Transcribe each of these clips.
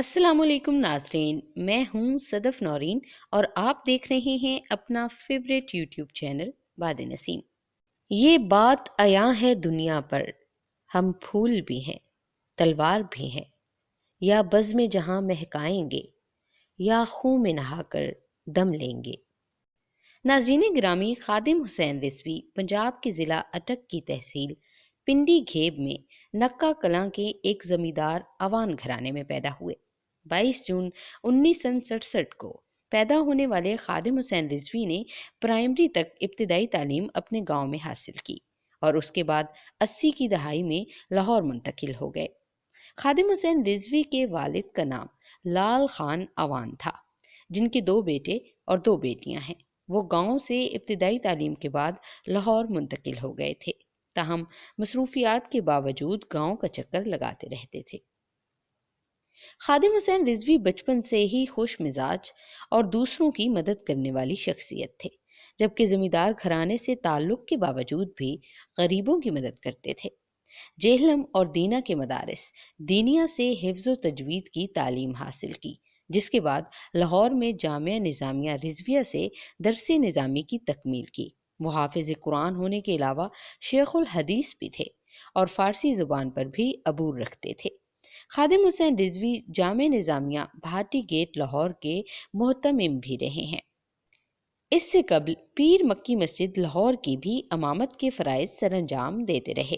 السلام علیکم ناظرین، میں ہوں صدف نورین اور آپ دیکھ رہے ہیں اپنا فیوریٹ یوٹیوب چینل باد نسیم۔ یہ بات عیاں ہے دنیا پر، ہم پھول بھی ہیں تلوار بھی ہیں، یا بزم جہاں مہکائیں گے یا خون میں نہا کر دم لیں گے۔ ناظرین گرامی، خادم حسین رضوی پنجاب کے ضلع اٹک کی تحصیل پنڈی گھیب میں نکا کلاں کے ایک زمیندار عوان گھرانے میں پیدا ہوئے۔ 22 جون 1967 کو پیدا ہونے والے خادم حسین رضوی نے پرائمری تک ابتدائی تعلیم اپنے گاؤں میں حاصل کی اور اس کے بعد 80 کی دہائی میں لاہور منتقل ہو گئے۔ خادم حسین رضوی کے والد کا نام لال خان عوان تھا، جن کے 2 بیٹے اور 2 بیٹیاں ہیں۔ وہ گاؤں سے ابتدائی تعلیم کے بعد لاہور منتقل ہو گئے تھے، تاہم مصروفیات کے باوجود گاؤں کا چکر لگاتے رہتے تھے۔ خادم حسین رضوی بچپن سے ہی خوش مزاج اور دوسروں کی مدد کرنے والی شخصیت تھے، جبکہ زمیندار گھرانے سے تعلق کے باوجود بھی غریبوں کی مدد کرتے تھے۔ جہلم اور دینا کے مدارس دینیا سے حفظ و تجوید کی تعلیم حاصل کی، جس کے بعد لاہور میں جامعہ نظامیہ رضویہ سے درس نظامی کی تکمیل کی۔ وہ حافظ قرآن ہونے کے علاوہ شیخ الحدیث بھی تھے اور فارسی زبان پر بھی عبور رکھتے تھے۔ خادم حسین رضوی جامعہ نظامیہ بھاٹی گیٹ لاہور کے محتمم بھی رہے ہیں۔ اس سے قبل پیر مکی مسجد لاہور کی بھی امامت کے فرائض سر انجام دیتے رہے۔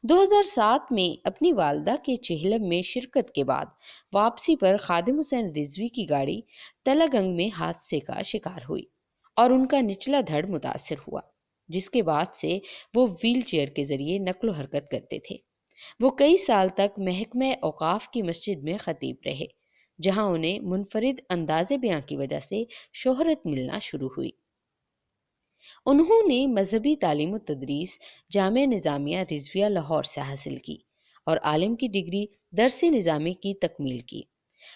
2007 میں اپنی والدہ کے چہلم میں شرکت کے بعد واپسی پر خادم حسین رضوی کی گاڑی تلہ گنگ میں حادثے کا شکار ہوئی اور ان کا نچلا دھڑ متاثر ہوا، جس کے بعد سے وہ ویل چیئر کے ذریعے نقل و حرکت کرتے تھے۔ وہ کئی سال تک محکمہ اوقاف کی مسجد میں خطیب رہے، جہاں انہیں منفرد انداز بیاں کی وجہ سے شہرت ملنا شروع ہوئی۔ انہوں نے مذہبی تعلیم و تدریس جامعہ نظامیہ رضویہ لاہور سے حاصل کی اور عالم کی ڈگری درس نظامی کی تکمیل کی۔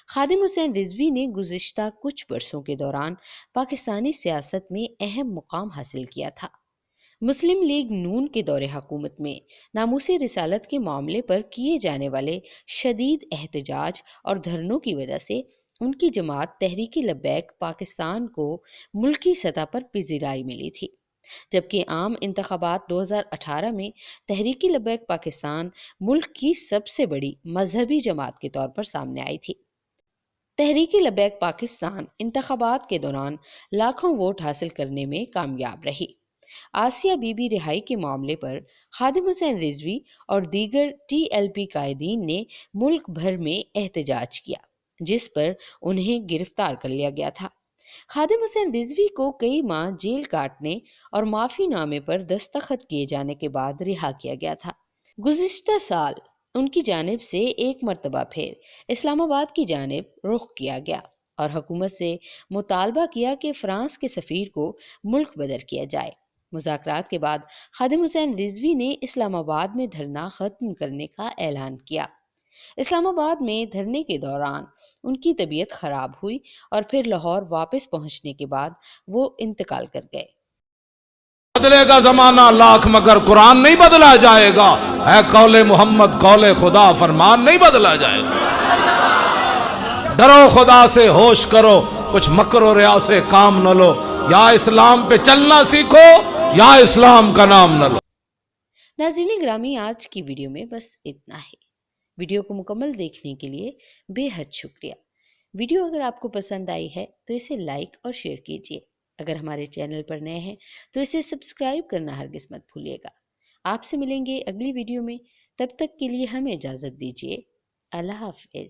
خادم حسین رضوی نے گزشتہ کچھ برسوں کے دوران پاکستانی سیاست میں اہم مقام حاصل کیا تھا۔ مسلم لیگ نون کے دور حکومت میں ناموس رسالت کے معاملے پر کیے جانے والے شدید احتجاج اور دھرنوں کی وجہ سے ان کی جماعت تحریک لبیک پاکستان کو ملکی سطح پر پذیرائی ملی تھی، جبکہ عام انتخابات 2018 میں تحریک لبیک پاکستان ملک کی سب سے بڑی مذہبی جماعت کے طور پر سامنے آئی تھی۔ تحریک لبیک پاکستان انتخابات کے دوران لاکھوں ووٹ حاصل کرنے میں کامیاب رہی۔ آسیہ بی بی رہائی کے معاملے پر خادم حسین رضوی اور دیگر ٹی ایل پی قائدین نے ملک بھر میں احتجاج کیا، جس پر انہیں گرفتار کر لیا گیا تھا۔ خادم حسین رضوی کو کئی ماہ جیل کاٹنے اور معافی نامے پر دستخط کیے جانے کے بعد رہا کیا گیا تھا۔ گزشتہ سال ان کی جانب سے ایک مرتبہ پھر اسلام آباد کی جانب رخ کیا گیا اور حکومت سے مطالبہ کیا کہ فرانس کے سفیر کو ملک بدر کیا جائے۔ مذاکرات کے بعد خادم حسین رضوی نے اسلام آباد میں دھرنا ختم کرنے کا اعلان کیا۔ اسلام آباد میں دھرنے کے دوران ان کی طبیعت خراب ہوئی اور پھر لاہور واپس پہنچنے کے بعد وہ انتقال کر گئے۔ بدلے گا زمانہ لاکھ مگر قرآن نہیں بدلا جائے گا، اے قول محمد قول خدا فرمان نہیں بدلا جائے گا۔ ڈرو خدا سے ہوش کرو، کچھ مکر و ریا سے کام نہ لو، یا اسلام پہ چلنا سیکھو یا اسلام کا نام نہ لو۔ ناظرین گرامی، آج کی ویڈیو میں بس اتنا ہے۔ ویڈیو کو مکمل دیکھنے کے لیے بے حد شکریہ۔ ویڈیو اگر آپ کو پسند آئی ہے تو اسے لائک اور شیئر کیجیے۔ اگر ہمارے چینل پر نئے ہیں تو اسے سبسکرائب کرنا ہرگز مت بھولیے گا۔ آپ سے ملیں گے اگلی ویڈیو میں، تب تک کے لیے ہمیں اجازت دیجیے۔ اللہ حافظ۔